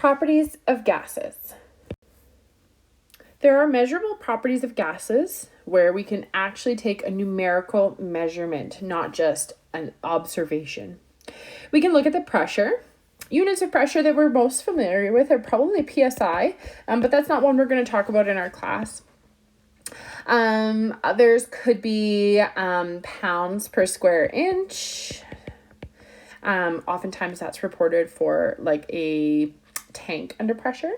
Properties of gases. There are measurable properties of gases where we can actually take a numerical measurement, not just an observation. We can look at the pressure. Units of pressure that we're most familiar with are probably PSI, but that's not one we're going to talk about in our class. Others could be pounds per square inch. Oftentimes that's reported for like a tank under pressure.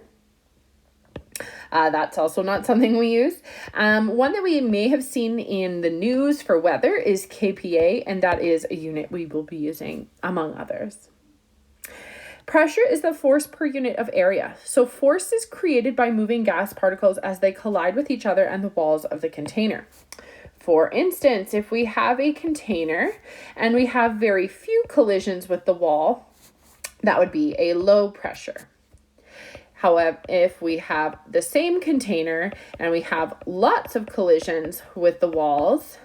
That's also not something we use. One that we may have seen in the news for weather is kPa, and that is a unit we will be using among others. Pressure is the force per unit of area. So force is created by moving gas particles as they collide with each other and the walls of the container. For instance, if we have a container and we have very few collisions with the wall, that would be a low pressure. However, if we have the same container and we have lots of collisions with the walls,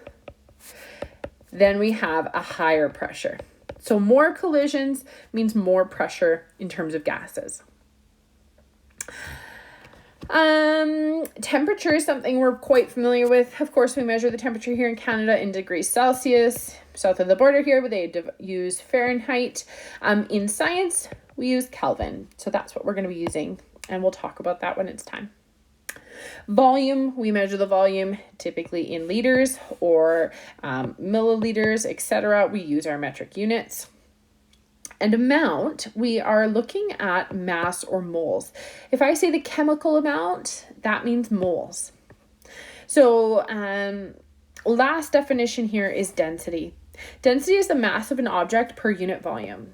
then we have a higher pressure. So more collisions means more pressure in terms of gases. Temperature is something we're quite familiar with. Of course, we measure the temperature here in Canada in degrees Celsius. South of the border here, where they use Fahrenheit. In science, we use Kelvin. So that's what we're going to be using, and we'll talk about that when it's time. Volume, we measure the volume typically in liters or milliliters, etc. We use our metric units. And amount, we are looking at mass or moles. If I say the chemical amount, that means moles. So last definition here is density. Density is the mass of an object per unit volume.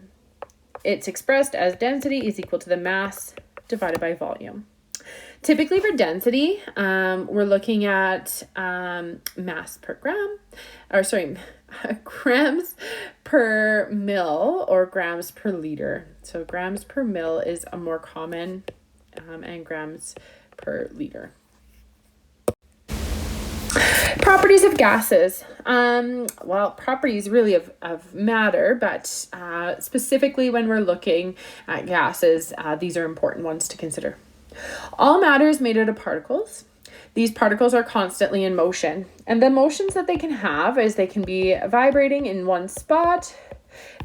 It's expressed as density is equal to the mass divided by volume. Typically for density, we're looking at mass per gram, grams per mil or grams per liter. So grams per mil is a more common, and grams per liter. Properties of gases. Properties really of matter, but specifically when we're looking at gases, these are important ones to consider. All matter is made out of particles. These particles are constantly in motion, and the motions that they can have is they can be vibrating in one spot,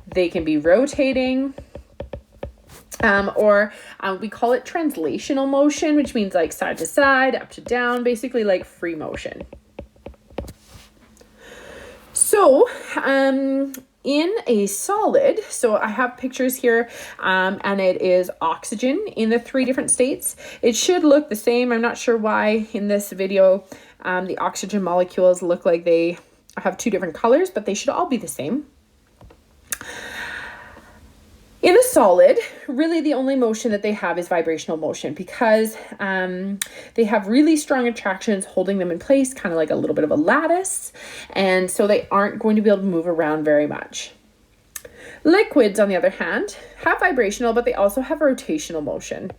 they can be rotating, or we call it translational motion, which means like side to side, up to down, basically like free motion. So, in a solid, so I have pictures here, and it is oxygen in the 3 different states. It should look the same. I'm not sure why in this video the oxygen molecules look like they have 2 different colors, but they should all be the same. In a solid, really the only motion that they have is vibrational motion because they have really strong attractions holding them in place, kind of like a little bit of a lattice, and so they aren't going to be able to move around very much. Liquids, on the other hand, have vibrational, but they also have rotational motion.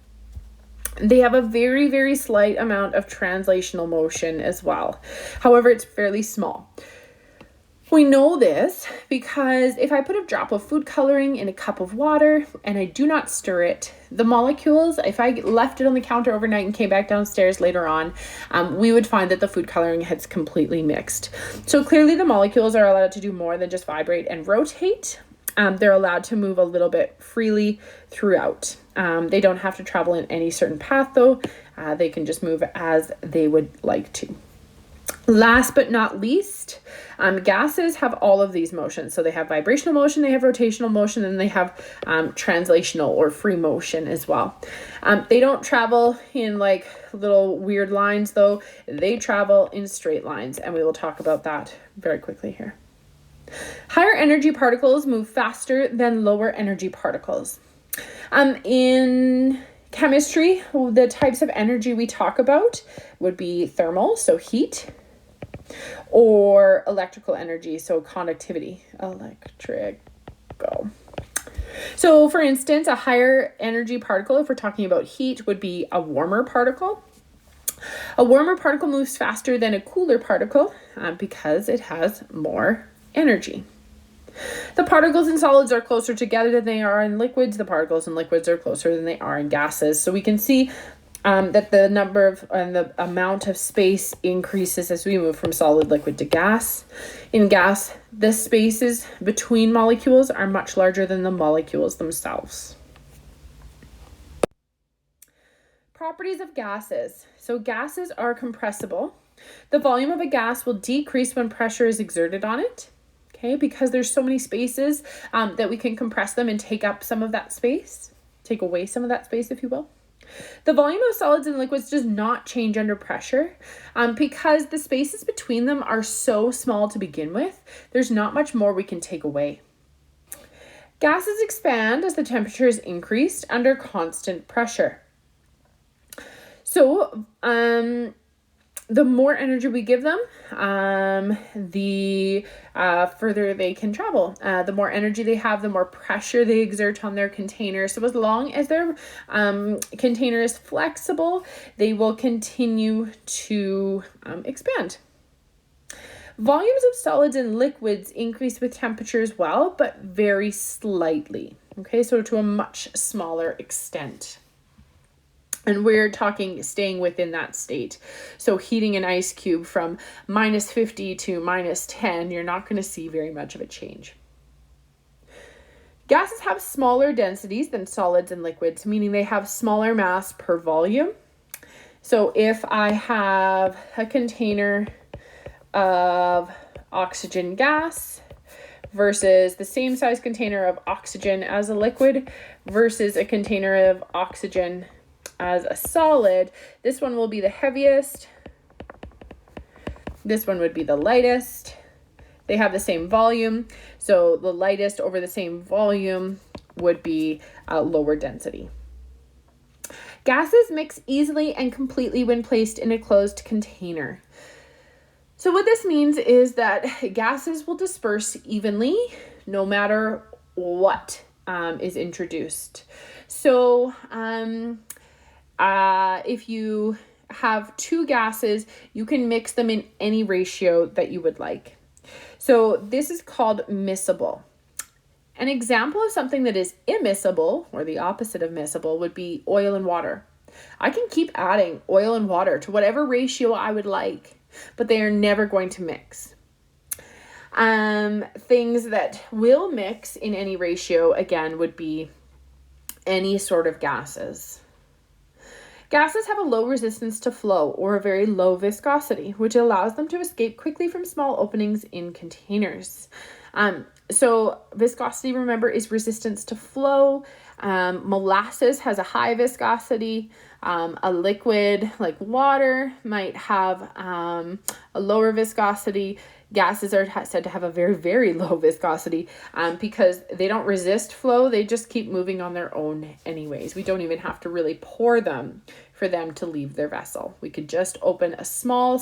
They have a very, very slight amount of translational motion as well. However, it's fairly small. We know this because if I put a drop of food coloring in a cup of water and I do not stir it, the molecules, if I left it on the counter overnight and came back downstairs later on, we would find that the food coloring has completely mixed. So clearly the molecules are allowed to do more than just vibrate and rotate. They're allowed to move a little bit freely throughout. They don't have to travel in any certain path though. They can just move as they would like to. Last but not least, gases have all of these motions. So they have vibrational motion, they have rotational motion, and they have translational or free motion as well. They don't travel in like little weird lines though. They travel in straight lines, and we will talk about that very quickly here. Higher energy particles move faster than lower energy particles. In chemistry, the types of energy we talk about would be thermal, so heat, or electrical energy, so conductivity, electrical. So for instance, a higher energy particle, if we're talking about heat, would be a warmer particle. A warmer particle moves faster than a cooler particle because it has more energy. The particles in solids are closer together than they are in liquids. The particles in liquids are closer than they are in gases. So we can see that the number of and the amount of space increases as we move from solid, liquid to gas. In gas, the spaces between molecules are much larger than the molecules themselves. Properties of gases. So gases are compressible. The volume of a gas will decrease when pressure is exerted on it. Okay, because there's so many spaces that we can compress them and take up some of that space, take away some of that space, if you will. The volume of solids and liquids does not change under pressure because the spaces between them are so small to begin with. There's not much more we can take away. Gases expand as the temperature is increased under constant pressure. So, the more energy we give them, the further they can travel. The more energy they have, the more pressure they exert on their container. So as long as their container is flexible, they will continue to expand. Volumes of solids and liquids increase with temperature as well, but very slightly. Okay, so to a much smaller extent. And we're talking staying within that state. So heating an ice cube from -50 to -10, you're not going to see very much of a change. Gases have smaller densities than solids and liquids, meaning they have smaller mass per volume. So if I have a container of oxygen gas versus the same size container of oxygen as a liquid versus a container of oxygen as a solid, this one will be the heaviest. This one would be the lightest. They have the same volume, so the lightest over the same volume would be a lower density. Gases mix easily and completely when placed in a closed container. So what this means is that gases will disperse evenly no matter what is introduced. So if you have two gases, you can mix them in any ratio that you would like. So this is called miscible. An example of something that is immiscible, or the opposite of miscible, would be oil and water. I can keep adding oil and water to whatever ratio I would like, but they are never going to mix. Things that will mix in any ratio, again, would be any sort of gases. Gases have a low resistance to flow or a very low viscosity, which allows them to escape quickly from small openings in containers. So viscosity, remember, is resistance to flow. Molasses has a high viscosity. A liquid like water might have a lower viscosity. Gases are said to have a very, very low viscosity because they don't resist flow. They just keep moving on their own anyways. We don't even have to really pour them for them to leave their vessel. We could just open a small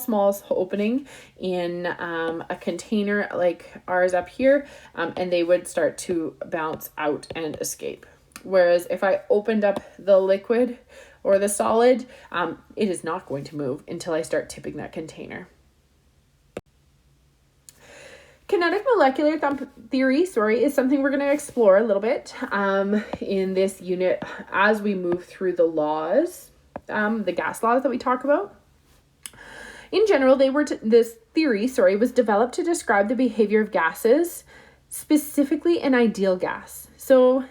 opening in a container like ours up here, and they would start to bounce out and escape. Whereas if I opened up the liquid or the solid, it is not going to move until I start tipping that container. Kinetic molecular theory, is something we're going to explore a little bit in this unit as we move through the laws, the gas laws that we talk about. In general, this theory was developed to describe the behavior of gases, specifically an ideal gas. So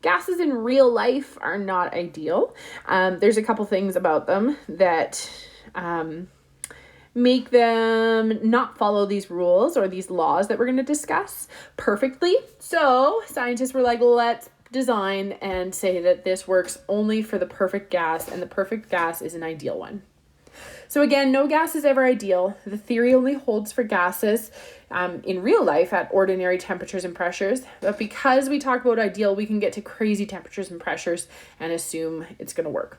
gases in real life are not ideal. There's a couple things about them that make them not follow these rules or these laws that we're going to discuss perfectly. So scientists were like, let's design and say that this works only for the perfect gas, and the perfect gas is an ideal one. So again, no gas is ever ideal. The theory only holds for gases in real life at ordinary temperatures and pressures. But because we talk about ideal, we can get to crazy temperatures and pressures and assume it's going to work.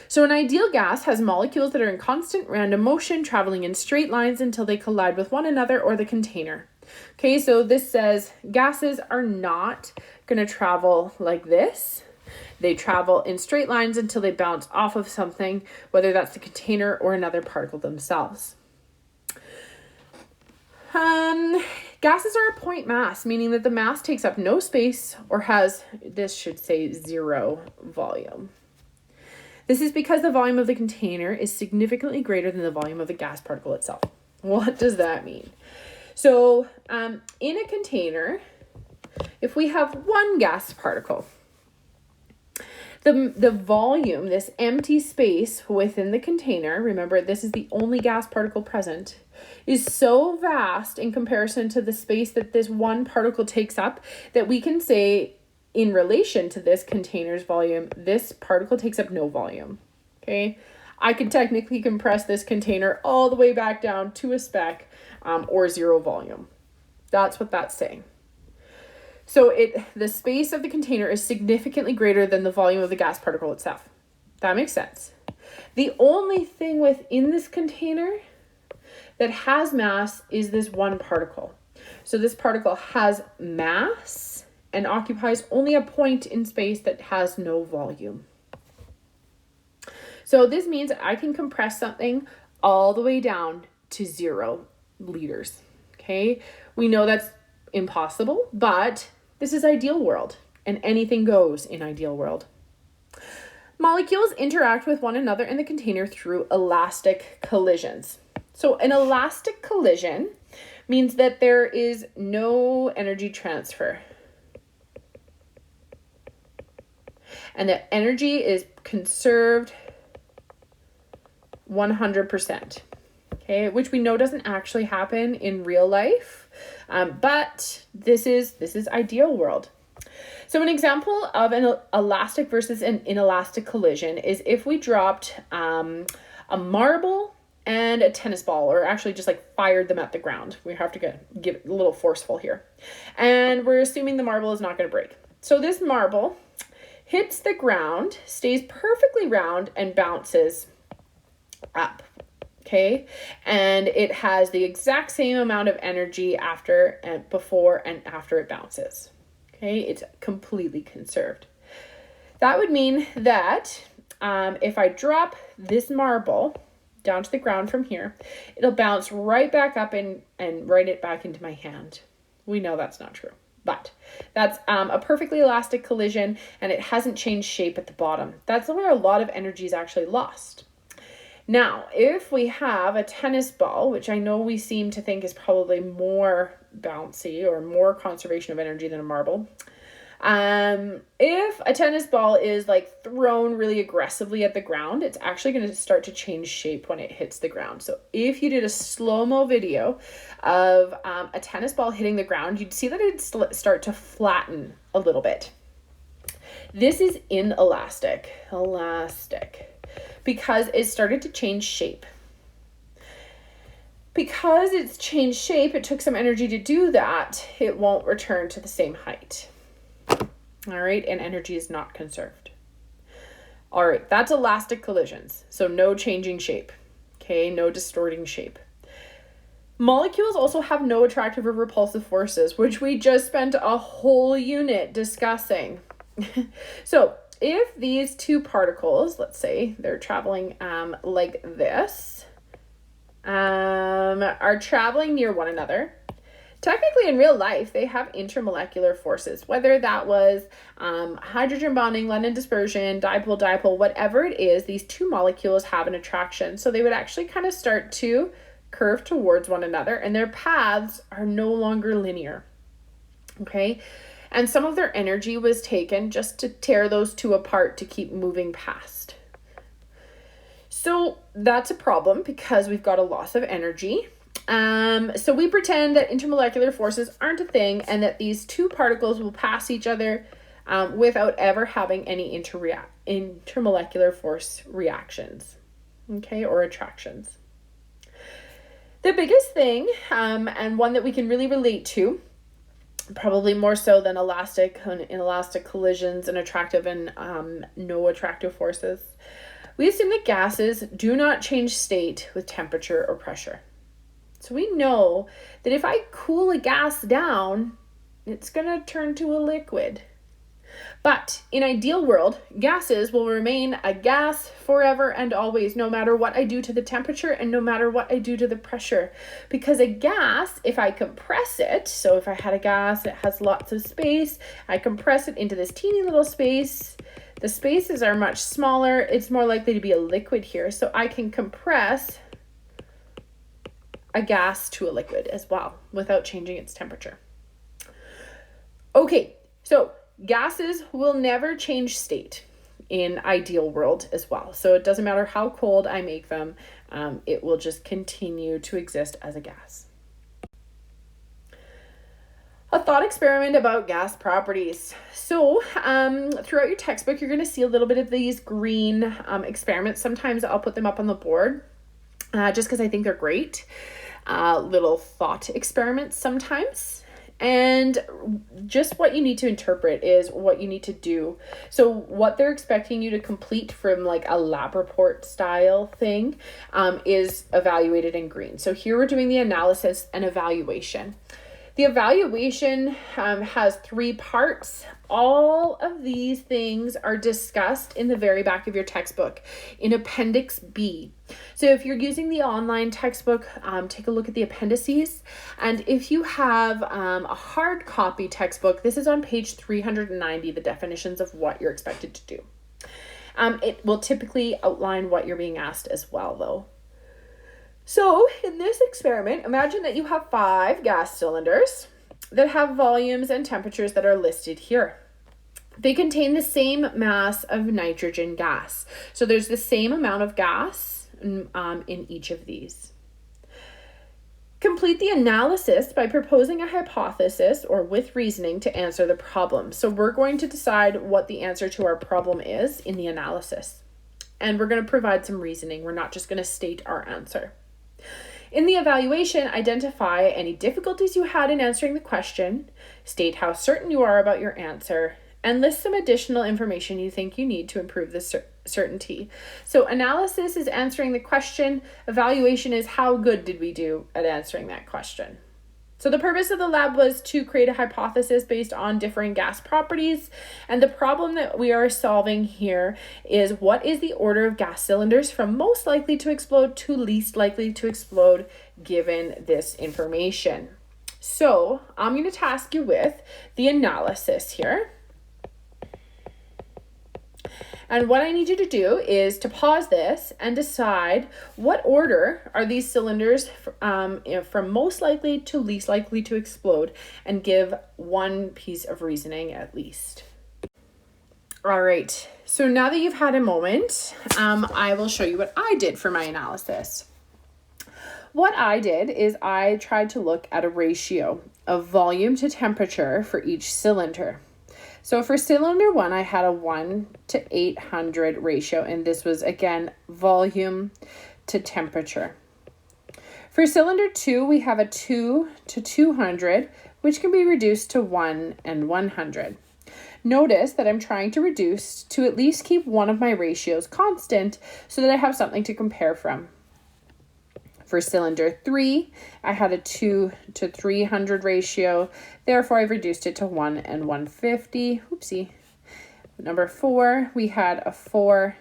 So an ideal gas has molecules that are in constant random motion, traveling in straight lines until they collide with one another or the container. Okay, so this says gases are not going to travel like this. They travel in straight lines until they bounce off of something, whether that's the container or another particle themselves. Gases are a point mass, meaning that the mass takes up no space or has, this should say, zero volume. This is because the volume of the container is significantly greater than the volume of the gas particle itself. What does that mean? So in a container, if we have one gas particle, the volume, this empty space within the container, remember this is the only gas particle present, is so vast in comparison to the space that this one particle takes up that we can say in relation to this container's volume, this particle takes up no volume. Okay, I could technically compress this container all the way back down to a speck or zero volume. That's what that's saying. So the space of the container is significantly greater than the volume of the gas particle itself. That makes sense. The only thing within this container that has mass is this one particle. So this particle has mass and occupies only a point in space that has no volume. So this means I can compress something all the way down to 0 liters. Okay, we know that's impossible, but this is ideal world, and anything goes in ideal world. Molecules interact with one another in the container through elastic collisions. So an elastic collision means that there is no energy transfer, and that energy is conserved 100%. Okay, which we know doesn't actually happen in real life, but this is ideal world. So an example of an elastic versus an inelastic collision is if we dropped a marble and a tennis ball, or actually just like fired them at the ground. We have to give it a little forceful here. And we're assuming the marble is not going to break. So this marble hits the ground, stays perfectly round, and bounces up. Okay, and it has the exact same amount of energy after and before and after it bounces. Okay, it's completely conserved. That would mean that if I drop this marble down to the ground from here, it'll bounce right back up and right it back into my hand. We know that's not true, but that's a perfectly elastic collision, and it hasn't changed shape at the bottom. That's where a lot of energy is actually lost. Now, if we have a tennis ball, which I know we seem to think is probably more bouncy or more conservation of energy than a marble, if a tennis ball is like thrown really aggressively at the ground, it's actually going to start to change shape when it hits the ground. So if you did a slow-mo video of a tennis ball hitting the ground, you'd see that it'd start to flatten a little bit. This is inelastic, because it started to change shape. Because it's changed shape, it took some energy to do that, it won't return to the same height. All right, and energy is not conserved. All right, that's elastic collisions, so no changing shape, okay, no distorting shape. Molecules also have no attractive or repulsive forces, which we just spent a whole unit discussing. So if these two particles, let's say they're traveling like this, are traveling near one another, technically in real life, they have intermolecular forces, whether that was hydrogen bonding, London dispersion, dipole, whatever it is, these two molecules have an attraction. So they would actually kind of start to curve towards one another, and their paths are no longer linear. Okay. And some of their energy was taken just to tear those two apart to keep moving past. So that's a problem because we've got a loss of energy. So we pretend that intermolecular forces aren't a thing and that these two particles will pass each other without ever having any intermolecular force reactions, okay, or attractions. The biggest thing, and one that we can really relate to, probably more so than elastic and inelastic collisions and attractive and no attractive forces, we assume that gases do not change state with temperature or pressure. So we know that if I cool a gas down, it's going to turn to a liquid. But in ideal world, gases will remain a gas forever and always, no matter what I do to the temperature and no matter what I do to the pressure. Because a gas, if I compress it, so if I had a gas that has lots of space, I compress it into this teeny little space. The spaces are much smaller. It's more likely to be a liquid here. So I can compress a gas to a liquid as well without changing its temperature. Okay, so gases will never change state in ideal world as well. So it doesn't matter how cold I make them, it will just continue to exist as a gas. A thought experiment about gas properties. So throughout your textbook, you're going to see a little bit of these green experiments. Sometimes I'll put them up on the board just because I think they're great. Little thought experiments sometimes. And just what you need to interpret is what you need to do. So what they're expecting you to complete from like a lab report style thing is evaluated in green. So here we're doing the analysis and evaluation. The evaluation has 3 parts. All of these things are discussed in the very back of your textbook in Appendix B. So if you're using the online textbook, take a look at the appendices. And if you have a hard copy textbook, this is on page 390, the definitions of what you're expected to do. It will typically outline what you're being asked as well, though. So in this experiment, imagine that you have 5 gas cylinders that have volumes and temperatures that are listed here. They contain the same mass of nitrogen gas. So there's the same amount of gas in each of these. Complete the analysis by proposing a hypothesis or with reasoning to answer the problem. So we're going to decide what the answer to our problem is in the analysis. And we're going to provide some reasoning. We're not just going to state our answer. In the evaluation, identify any difficulties you had in answering the question, state how certain you are about your answer, and list some additional information you think you need to improve the certainty. So analysis is answering the question, evaluation is how good did we do at answering that question. So the purpose of the lab was to create a hypothesis based on differing gas properties. And the problem that we are solving here is what is the order of gas cylinders from most likely to explode to least likely to explode given this information. So I'm going to task you with the analysis here. And what I need you to do is to pause this and decide what order are these cylinders from most likely to least likely to explode, and give one piece of reasoning at least. All right, so now that you've had a moment, I will show you what I did for my analysis. What I did is I tried to look at a ratio of volume to temperature for each cylinder. So for cylinder 1, I had a 1 to 800 ratio, and this was, again, volume to temperature. For cylinder 2, we have a 2 to 200, which can be reduced to 1 and 100. Notice that I'm trying to reduce to at least keep one of my ratios constant so that I have something to compare from. For cylinder 3, I had a 2 to 300 ratio. Therefore, I've reduced it to 1 and 150. Oopsie. Number 4, we had a 4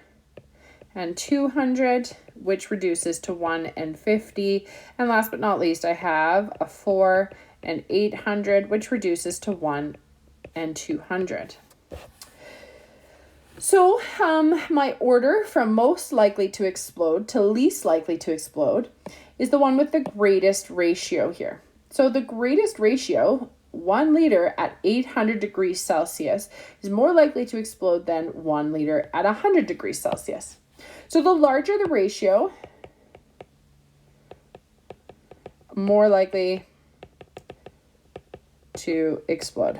and 200, which reduces to 1 and 50. And last but not least, I have a 4 and 800, which reduces to 1 and 200. So my order from most likely to explode to least likely to explode is the one with the greatest ratio here. So the greatest ratio, 1 liter at 800 degrees Celsius, is more likely to explode than 1 liter at 100 degrees Celsius. So the larger the ratio, more likely to explode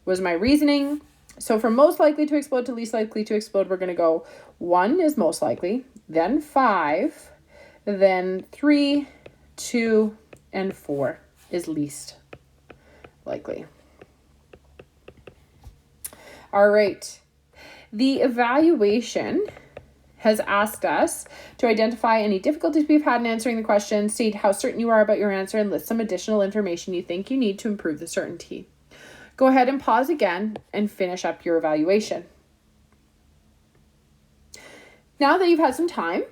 was my reasoning. So from most likely to explode to least likely to explode, we're going to go 1 is most likely, then 5, then 3, 2, and 4 is least likely. All right. The evaluation has asked us to identify any difficulties we've had in answering the question, state how certain you are about your answer, and list some additional information you think you need to improve the certainty. Go ahead and pause again and finish up your evaluation. Now that you've had some time,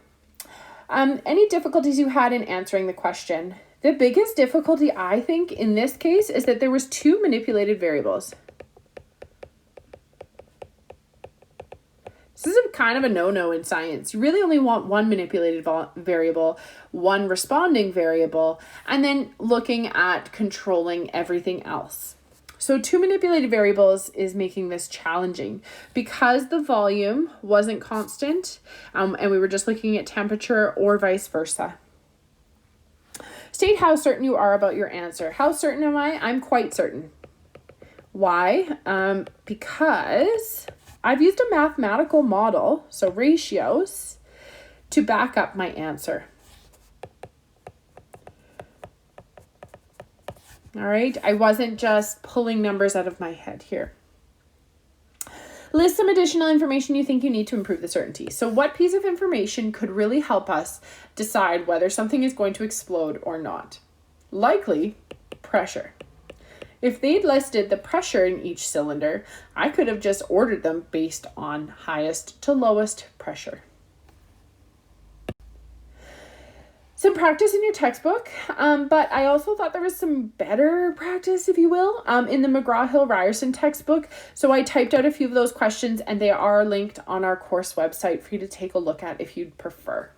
any difficulties you had in answering the question? The biggest difficulty, I think, in this case is that there was 2 manipulated variables. This is kind of a no-no in science. You really only want 1 manipulated variable, 1 responding variable, and then looking at controlling everything else. So 2 manipulated variables is making this challenging because the volume wasn't constant, and we were just looking at temperature or vice versa. State how certain you are about your answer. How certain am I? I'm quite certain. Why? Because I've used a mathematical model, so ratios, to back up my answer. All right, I wasn't just pulling numbers out of my head here. List some additional information you think you need to improve the certainty. So what piece of information could really help us decide whether something is going to explode or not? Likely, pressure. If they'd listed the pressure in each cylinder, I could have just ordered them based on highest to lowest pressure. Some practice in your textbook, but I also thought there was some better practice, if you will, in the McGraw-Hill-Ryerson textbook. So I typed out a few of those questions and they are linked on our course website for you to take a look at if you'd prefer.